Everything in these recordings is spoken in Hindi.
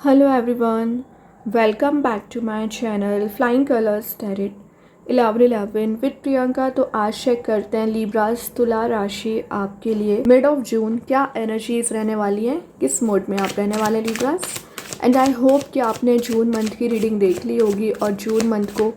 Hello everyone, welcome back to my channel Flying Colors Tarot 1111 with Priyanka. तो आज चेक करते हैं लिब्रास तुला राशि आपके लिए मिड ऑफ जून क्या एनर्जीज रहने वाली हैं, किस मोड में आप रहने वाले लिब्रास। एंड आई होप कि आपने जून मंथ की रीडिंग देख ली होगी और जून मंथ को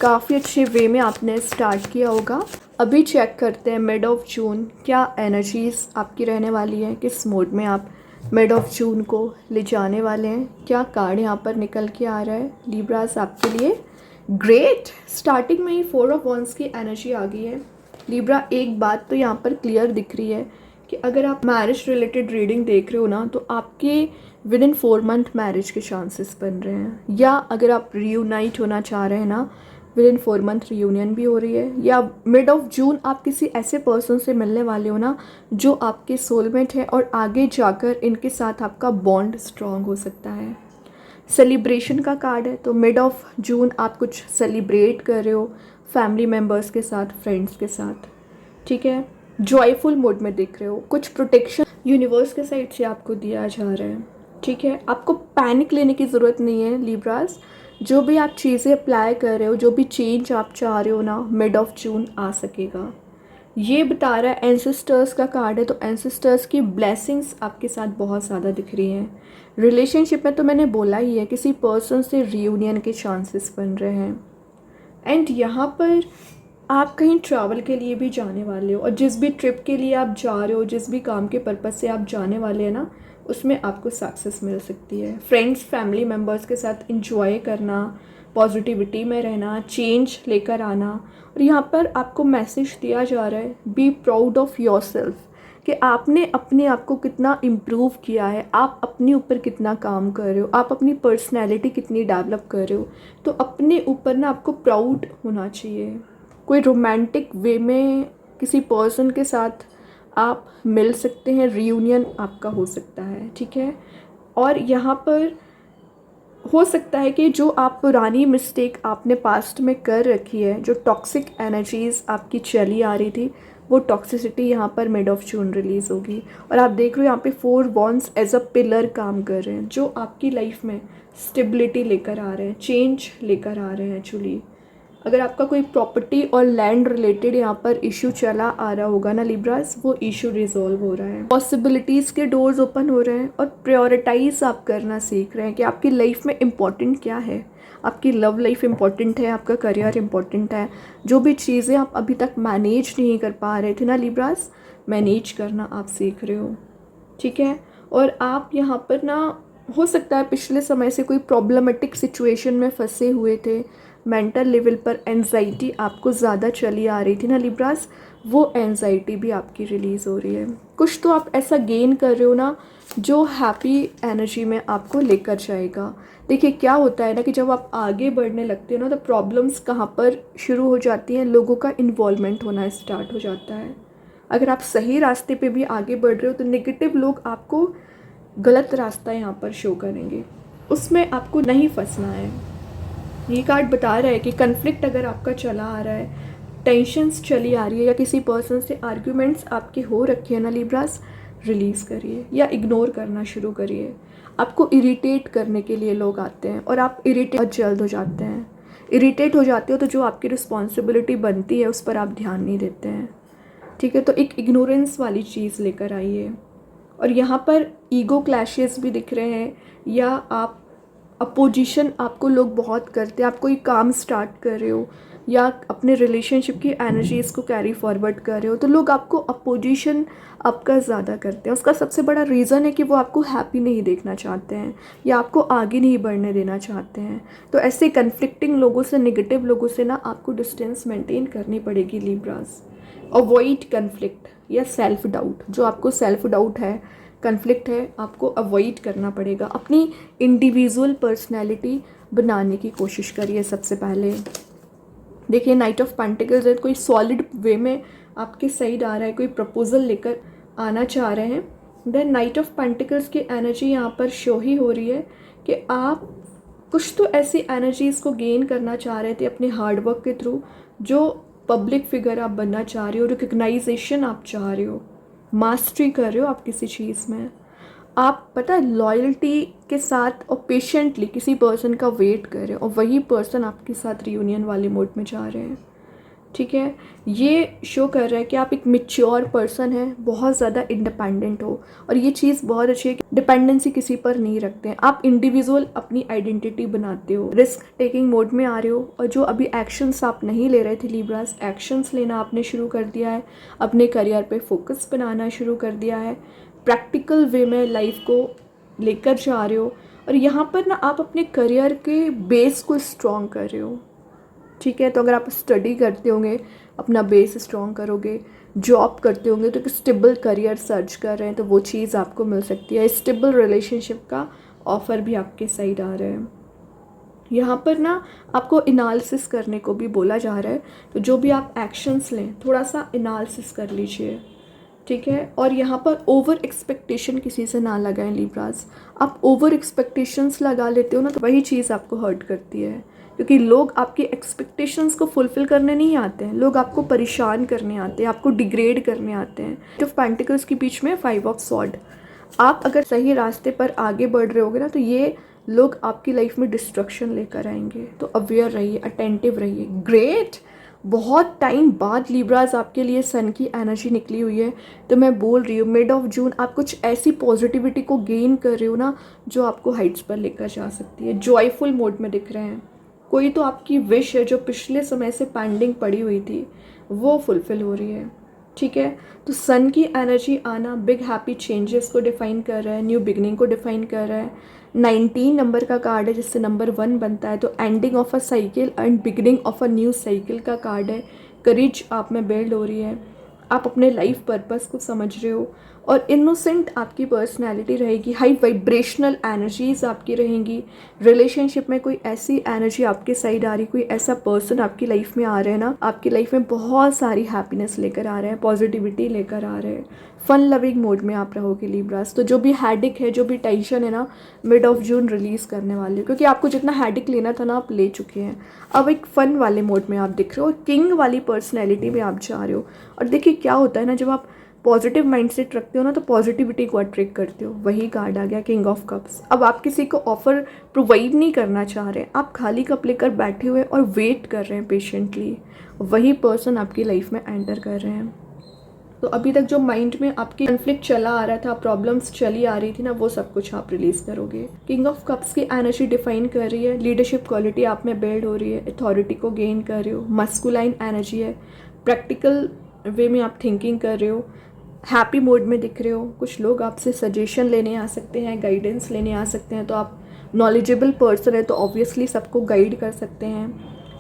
काफ़ी अच्छे वे में आपने स्टार्ट किया होगा। अभी चेक करते हैं मिड ऑफ जून क्या एनर्जीज आपकी रहने वाली है, किस मोड में आप मिड ऑफ जून को ले जाने वाले हैं। क्या कार्ड यहाँ पर निकल के आ रहा है लिब्रास आपके लिए। ग्रेट, स्टार्टिंग में ही 4 ऑफ वंस की एनर्जी आ गई है लिब्रा। एक बात तो यहाँ पर क्लियर दिख रही है कि अगर आप मैरिज रिलेटेड रीडिंग देख रहे हो ना, तो आपके विद इन 4 मंथ मैरिज के चांसेस बन रहे हैं, या अगर आप रियूनाइट होना चाह रहे हैं ना, विद इन 4 मंथ रियूनियन भी हो रही है, या मिड ऑफ जून आप किसी ऐसे पर्सन से मिलने वाले हो ना जो आपके सोलमेट है और आगे जाकर इनके साथ आपका बॉन्ड स्ट्रॉन्ग हो सकता है। सेलिब्रेशन का कार्ड है, तो मिड ऑफ जून आप कुछ सेलिब्रेट कर रहे हो फैमिली मेम्बर्स के साथ, फ्रेंड्स के साथ, ठीक है। जॉयफुल मोड में दिख रहे हो, कुछ प्रोटेक्शन यूनिवर्स के साइड से आपको दिया जा रहा है, ठीक है। आपको पैनिक लेने की ज़रूरत नहीं है लिब्रास। जो भी आप चीज़ें अप्लाई कर रहे हो, जो भी चेंज आप चाह रहे हो ना, मिड ऑफ जून आ सकेगा। ये बता रहा है एंसेस्टर्स का कार्ड है, तो एंसेस्टर्स की ब्लेसिंग्स आपके साथ बहुत ज़्यादा दिख रही हैं। रिलेशनशिप में तो मैंने बोला ही है, किसी पर्सन से रियूनियन के चांसेस बन रहे हैं। एंड यहाँ पर आप कहीं ट्रैवल के लिए भी जाने वाले हो, और जिस भी ट्रिप के लिए आप जा रहे हो, जिस भी काम के पर्पज़ से आप जाने वाले हैं ना, उसमें आपको सक्सेस मिल सकती है। फ्रेंड्स फैमिली मेम्बर्स के साथ इंजॉय करना, पॉजिटिविटी में रहना, चेंज लेकर आना। और यहाँ पर आपको मैसेज दिया जा रहा है be proud of your self, कि आपने अपने आप को कितना इम्प्रूव किया है, आप अपने ऊपर कितना काम कर रहे हो, आप अपनी पर्सनैलिटी कितनी डेवलप कर रहे हो। तो अपने ऊपर ना आपको प्राउड होना चाहिए। कोई रोमांटिक वे में किसी पर्सन के साथ आप मिल सकते हैं, रियूनियन आपका हो सकता है, ठीक है। और यहाँ पर हो सकता है कि जो आप पुरानी मिस्टेक आपने पास्ट में कर रखी है, जो टॉक्सिक एनर्जीज़ आपकी चली आ रही थी, वो टॉक्सिसिटी यहाँ पर मिड ऑफ जून रिलीज़ होगी। और आप देख रहे हो यहाँ पे 4 वॉन्ड्स एज अ पिलर काम कर रहे हैं, जो आपकी लाइफ में स्टेबिलिटी लेकर आ रहे हैं, चेंज लेकर आ रहे हैं एक्चुअली। अगर आपका कोई प्रॉपर्टी और लैंड रिलेटेड यहाँ पर इशू चला आ रहा होगा ना लिब्रास, वो इशू रिजॉल्व हो रहा है, पॉसिबिलिटीज़ के डोर्स ओपन हो रहे हैं, और प्रायोरिटाइज आप करना सीख रहे हैं कि आपकी लाइफ में इम्पॉर्टेंट क्या है। आपकी लव लाइफ इम्पॉर्टेंट है, आपका करियर इम्पॉर्टेंट है। जो भी चीज़ें आप अभी तक मैनेज नहीं कर पा रहे थे ना लिब्रास, मैनेज करना आप सीख रहे हो, ठीक है। और आप यहाँ पर ना, हो सकता है पिछले समय से कोई प्रॉब्लमेटिक सिचुएशन में फंसे हुए थे, मेंटल लेवल पर एंजाइटी आपको ज़्यादा चली आ रही थी ना लिब्रास, वो एंजाइटी भी आपकी रिलीज़ हो रही है। कुछ तो आप ऐसा गेन कर रहे हो ना जो हैप्पी एनर्जी में आपको लेकर जाएगा। देखिए क्या होता है ना कि जब आप आगे बढ़ने लगते हो ना, तो प्रॉब्लम्स कहाँ पर शुरू हो जाती हैं, लोगों का इन्वॉल्वमेंट होना स्टार्ट हो जाता है। अगर आप सही रास्ते पे भी आगे बढ़ रहे हो, तो नेगेटिव लोग आपको गलत रास्ता यहाँ पर शो करेंगे, उसमें आपको नहीं फंसना है। ये कार्ड बता रहा है कि कन्फ्लिक्ट अगर आपका चला आ रहा है, टेंशन्स चली आ रही है, या किसी पर्सन से आर्ग्यूमेंट्स आपके हो रखे हैं ना लिब्रास, रिलीज़ करिए या इग्नोर करना शुरू करिए। आपको इरिटेट करने के लिए लोग आते हैं, और आप इरिटेट बहुत जल्द हो जाते हैं। इरिटेट हो जाते हो तो जो आपकी रिस्पॉन्सिबिलिटी बनती है उस पर आप ध्यान नहीं देते हैं, ठीक है। तो एक इग्नोरेंस वाली चीज़ लेकर आइए। और यहाँ पर ईगो क्लैशेस भी दिख रहे हैं, या आप अपोजिशन आपको लोग बहुत करते हैं। आप कोई काम स्टार्ट कर रहे हो या अपने रिलेशनशिप की एनर्जीज़ को कैरी फॉरवर्ड कर रहे हो, तो लोग आपको अपोजिशन आपका ज़्यादा करते हैं। उसका सबसे बड़ा रीज़न है कि वो आपको हैप्पी नहीं देखना चाहते हैं, या आपको आगे नहीं बढ़ने देना चाहते हैं। तो ऐसे कन्फ्लिक्टिंग लोगों से, नेगेटिव लोगों से ना आपको डिस्टेंस मेंटेन करनी पड़ेगी लिब्रास। अवॉइड कन्फ्लिक्ट या सेल्फ डाउट, जो आपको सेल्फ डाउट है, कन्फ्लिक्ट है, आपको अवॉइड करना पड़ेगा। अपनी इंडिविजुअल पर्सनैलिटी बनाने की कोशिश करिए सबसे पहले। देखिए नाइट ऑफ पेंटिकल्स है, कोई सॉलिड वे में आपके साइड आ रहा है, कोई प्रपोजल लेकर आना चाह रहे हैं। देन नाइट ऑफ पेंटिकल्स की एनर्जी यहाँ पर शो ही हो रही है कि आप कुछ तो ऐसी एनर्जीज़ को गेन करना चाह रहे थे अपने हार्डवर्क के थ्रू, जो पब्लिक फिगर आप बनना चाह रहे हो, रिकग्नाइजेशन आप चाह रहे हो, मास्टरी कर रहे हो आप किसी चीज़ में। आप पता है लॉयल्टी के साथ और पेशेंटली किसी पर्सन का वेट कर रहे हैं और वही पर्सन आपके साथ रियूनियन वाले मोड में जा रहे हैं। ठीक है, ये शो कर रहा है कि आप एक मैच्योर पर्सन हैं, बहुत ज़्यादा इंडिपेंडेंट हो। और ये चीज़ बहुत अच्छी है कि डिपेंडेंसी किसी पर नहीं रखते हैं, आप इंडिविजुअल अपनी आइडेंटिटी बनाते हो, रिस्क टेकिंग मोड में आ रहे हो। और जो अभी एक्शंस आप नहीं ले रहे थे लिब्रास, एक्शंस लेना आपने शुरू कर दिया है, अपने करियर पे फोकस बनाना शुरू कर दिया है, प्रैक्टिकल वे में लाइफ को लेकर जा रहे हो। और यहाँ पर ना आप अपने करियर के बेस को स्ट्रॉन्ग कर रहे हो। ठीक है, तो अगर आप स्टडी करते होंगे अपना बेस स्ट्रॉन्ग करोगे, जॉब करते होंगे तो एक स्टेबल करियर सर्च कर रहे हैं तो वो चीज़ आपको मिल सकती है। स्टेबल रिलेशनशिप का ऑफ़र भी आपके साइड आ रहा है। यहाँ पर ना आपको एनालिसिस करने को भी बोला जा रहा है, तो जो भी आप एक्शंस लें थोड़ा सा एनालिसिस कर लीजिए। ठीक है, और यहाँ पर ओवर एक्सपेक्टेशन किसी से ना लगाएं लिब्रास। आप ओवर एक्सपेक्टेशंस लगा लेते हो ना तो वही चीज़ आपको हर्ट करती है, क्योंकि लोग आपकी एक्सपेक्टेशंस को फुलफिल करने नहीं आते हैं, लोग आपको परेशान करने आते हैं, आपको डिग्रेड करने आते हैं। टू ऑफ पेंटिकल्स के बीच में 5 ऑफ सॉर्ड। आप अगर सही रास्ते पर आगे बढ़ रहे होगे ना तो ये लोग आपकी लाइफ में डिस्ट्रक्शन लेकर आएंगे। तो अवेयर रहिए, अटेंटिव रहिए। ग्रेट, बहुत टाइम बाद लिब्रास आपके लिए सन की एनर्जी निकली हुई है। तो मैं बोल रही हूँ मिड ऑफ जून आप कुछ ऐसी पॉजिटिविटी को गेन कर रहे हो ना जो आपको हाइट्स पर लेकर जा सकती है। जॉयफुल मोड में दिख रहे हैं। कोई तो आपकी विश है जो पिछले समय से पेंडिंग पड़ी हुई थी वो फुलफिल हो रही है। ठीक है, तो सन की एनर्जी आना बिग हैप्पी चेंजेस को डिफाइन कर रहा है, न्यू बिगनिंग को डिफाइन कर रहा है। 19 नंबर का कार्ड है जिससे नंबर 1 बनता है, तो ending of a cycle and beginning of a new cycle का कार्ड है। करेज आप में बिल्ड हो रही है, आप अपने लाइफ पर्पस को समझ रहे हो और इनोसेंट आपकी पर्सनैलिटी रहेगी। हाई वाइब्रेशनल एनर्जीज आपकी रहेंगी। रिलेशनशिप में कोई ऐसी एनर्जी आपके साइड आ रही, कोई ऐसा पर्सन आपकी लाइफ में आ रहे हैं ना, आपकी लाइफ में बहुत सारी हैप्पीनेस लेकर आ रहे हैं, पॉजिटिविटी लेकर आ रहे हैं। फन लविंग मोड में आप रहोगे लिब्रास। तो जो भी हैडिक है, जो भी टेंशन है ना, मिड ऑफ जून रिलीज़ करने वाले हो, क्योंकि आपको जितना हैडिक लेना था ना आप ले चुके हैं। अब एक फ़न वाले मोड में आप दिख रहे हो, किंग वाली पर्सनैलिटी में आप जा रहे हो। और देखिए क्या होता है ना, जब आप पॉजिटिव माइंडसेट रखते हो ना तो पॉजिटिविटी को अट्रैक्ट करते हो। वही कार्ड आ गया किंग ऑफ कप्स। अब आप किसी को ऑफर प्रोवाइड नहीं करना चाह रहे, आप खाली कप लेकर बैठे हुए और वेट कर रहे हैं पेशेंटली। वही पर्सन आपकी लाइफ में एंटर कर रहे हैं। तो अभी तक जो माइंड में आपकी कन्फ्लिक्ट चला आ रहा था, प्रॉब्लम्स चली आ रही थी ना, वो सब कुछ आप रिलीज करोगे। किंग ऑफ कप्स की एनर्जी डिफाइन कर रही है, लीडरशिप क्वालिटी आप में बिल्ड हो रही है, अथॉरिटी को गेन कर रहे हो, मस्कुलाइन एनर्जी है, प्रैक्टिकल वे में आप थिंकिंग कर रहे हो, हैप्पी मोड में दिख रहे हो। कुछ लोग आपसे सजेशन लेने आ सकते हैं, गाइडेंस लेने आ सकते हैं, तो आप नॉलेजेबल पर्सन है तो ऑब्वियसली सबको गाइड कर सकते हैं,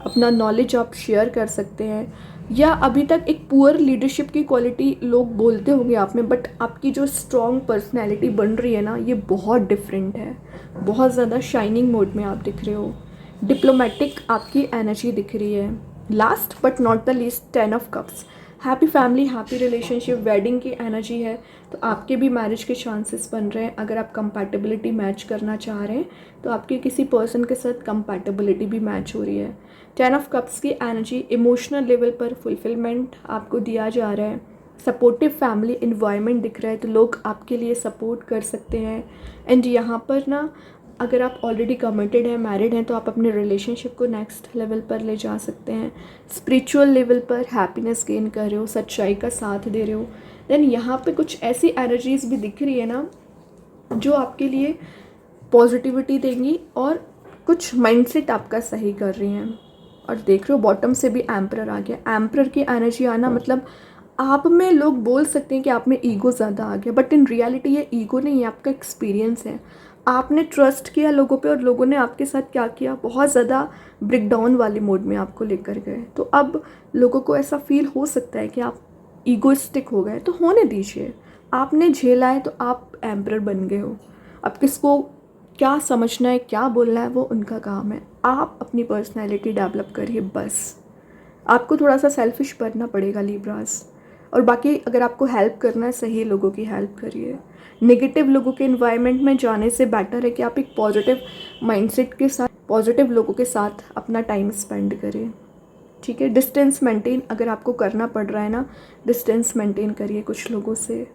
अपना नॉलेज आप शेयर कर सकते हैं। या अभी तक एक पुअर लीडरशिप की क्वालिटी लोग बोलते होंगे आप में, बट आपकी जो स्ट्रॉन्ग पर्सनैलिटी बन रही है ना ये बहुत डिफरेंट है, बहुत ज़्यादा शाइनिंग मोड में आप दिख रहे हो। डिप्लोमेटिक आपकी एनर्जी दिख रही है। Last but not the least 10 of cups, happy family, happy relationship, wedding की एनर्जी है। तो आपके भी मैरिज के चांसेस बन रहे हैं। अगर आप कंपैटिबिलिटी मैच करना चाह रहे हैं तो आपके किसी पर्सन के साथ कंपैटिबिलिटी भी मैच हो रही है। 10 ऑफ कप्स की एनर्जी इमोशनल लेवल पर फुलफिलमेंट आपको दिया जा रहा है। सपोर्टिव फैमिली इन्वायरमेंट दिख रहा है, तो लोग आपके लिए सपोर्ट कर सकते हैं। एंड यहाँ पर ना अगर आप ऑलरेडी कमिटेड हैं, मैरिड हैं, तो आप अपने रिलेशनशिप को नेक्स्ट लेवल पर ले जा सकते हैं। स्पिरिचुअल लेवल पर हैप्पीनेस गेन कर रहे हो, सच्चाई का साथ दे रहे हो। देन यहाँ पे कुछ ऐसी एनर्जीज भी दिख रही है ना जो आपके लिए पॉजिटिविटी देंगी और कुछ माइंडसेट आपका सही कर रही हैं। और देख रहे हो बॉटम से भी एम्परर आ गया। एम्परर की एनर्जी आना मतलब आप में लोग बोल सकते हैं कि आप में ईगो ज़्यादा आ गया, बट इन रियलिटी ये ईगो नहीं है, आपका एक्सपीरियंस है। आपने ट्रस्ट किया लोगों पे और लोगों ने आपके साथ क्या किया, बहुत ज़्यादा ब्रेकडाउन वाले मोड में आपको लेकर गए। तो अब लोगों को ऐसा फील हो सकता है कि आप ईगोइस्टिक हो गए, तो होने दीजिए। आपने झेला है तो आप एम्परर बन गए हो। अब किसको क्या समझना है, क्या बोलना है, वो उनका काम है। आप अपनी पर्सनैलिटी डेवलप करिए बस। आपको थोड़ा सा सेल्फिश बनना पड़ेगा लिब्रास। और बाकी अगर आपको हेल्प करना है, सही लोगों की हेल्प करिए। नेगेटिव लोगों के एनवायरनमेंट में जाने से बेटर है कि आप एक पॉजिटिव माइंडसेट के साथ, पॉजिटिव लोगों के साथ अपना टाइम स्पेंड करें। ठीक है, डिस्टेंस मेंटेन अगर आपको करना पड़ रहा है ना, डिस्टेंस मेंटेन करिए कुछ लोगों से।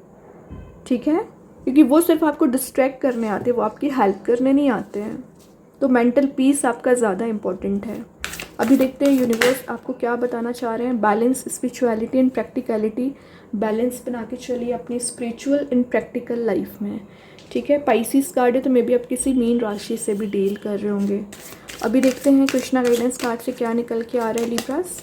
ठीक है, क्योंकि वो सिर्फ आपको डिस्ट्रैक्ट करने आते हैं, वो आपकी हेल्प करने नहीं आते हैं। तो मेंटल पीस आपका ज़्यादा इम्पोर्टेंट है। अभी देखते हैं यूनिवर्स आपको क्या बताना चाह रहे हैं। Balance spirituality and practicality, balance बना के चलिए अपनी स्पिरिचुअल एंड प्रैक्टिकल लाइफ में, ठीक है। पाइसिस कार्ड है तो मे बी आप किसी मीन राशि से भी डील कर रहे होंगे। अभी देखते हैं कृष्णा गाइडेंस कार्ड से क्या निकल के आ रहा है लिब्रास।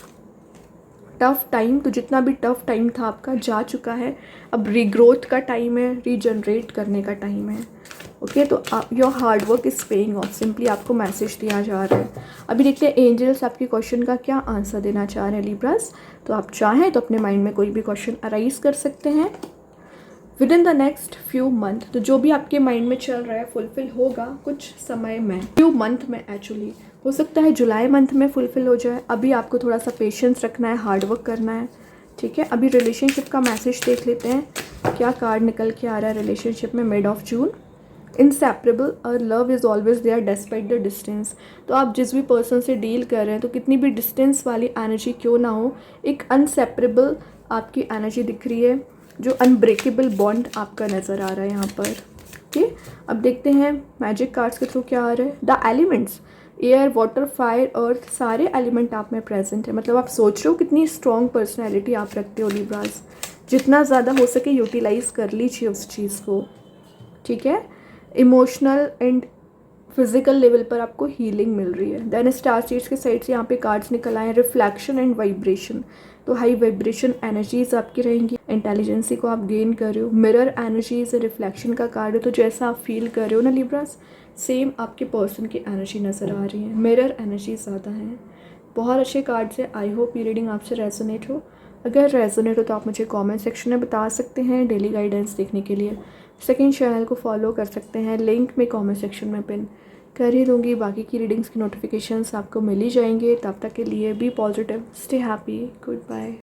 टफ टाइम, तो जितना भी टफ टाइम था आपका जा चुका है, अब रीग्रोथ का टाइम है, रीजनरेट करने का टाइम है। ओके, तो your hard work is paying off, simply आपको मैसेज दिया जा रहा है। अभी देखते हैं एंजल्स आपके क्वेश्चन का क्या आंसर देना चाह रहे हैं लिब्रास। तो आप चाहें तो अपने माइंड में कोई भी क्वेश्चन अराइज कर सकते हैं। With in the next few month, तो जो भी आपके माइंड में चल रहा है फुलफिल होगा कुछ समय में, फ्यू मंथ में एक्चुअली। हो सकता है जुलाई मंथ में फुलफिल हो जाए। अभी आपको थोड़ा सा पेशेंस रखना है, हार्ड वर्क करना है, ठीक है। अभी रिलेशनशिप का मैसेज देख लेते हैं क्या कार्ड निकल के आ रहा है रिलेशनशिप में। मिड ऑफ जून, इनसेपरेबल और love is always there despite the distance. तो आप जिस भी पर्सन से डील कर रहे हैं, तो कितनी भी डिस्टेंस वाली एनर्जी क्यों ना हो, एक अनसेपरेबल आपकी एनर्जी दिख रही है, जो अनब्रेकेबल बॉन्ड आपका नज़र आ रहा है यहाँ पर। ओके, अब देखते हैं मैजिक कार्ड्स के थ्रू क्या आ रहा है। The elements, air, water, fire, earth, सारे एलिमेंट आप में प्रेजेंट है। मतलब आप सोच रहे हो कितनी स्ट्रॉन्ग पर्सनैलिटी आप रखते हो लिब्रास। जितना ज़्यादा हो सके यूटिलाइज कर लीजिए उस चीज़ को, ठीक है। इमोशनल एंड फिजिकल लेवल पर आपको हीलिंग मिल रही है। देन स्टार स्टेज के साइड से यहाँ पे कार्ड्स निकल आए हैं, रिफ्लेक्शन एंड वाइब्रेशन। तो हाई वाइब्रेशन एनर्जीज आपकी रहेंगी, इंटेलिजेंसी को आप गेन कर रहे हो। मिरर एनर्जीज, रिफ्लेक्शन का कार्ड है, तो जैसा आप फील कर रहे हो ना लिब्रास, सेम आपके पर्सन की एनर्जी नज़र आ रही है। मिरर एनर्जी ज़्यादा है। बहुत अच्छे कार्ड्स है। आई होप ये रीडिंग आपसे रेजोनेट हो। अगर रेजोनेट हो तो आप मुझे कमेंट सेक्शन में बता सकते हैं। डेली गाइडेंस देखने के लिए सेकंड चैनल को फॉलो कर सकते हैं, लिंक मैं कमेंट सेक्शन में पिन कर ही दूँगी। बाकी की रीडिंग्स की नोटिफिकेशंस आपको मिल ही जाएंगे। तब तक के लिए be positive, stay happy, good bye.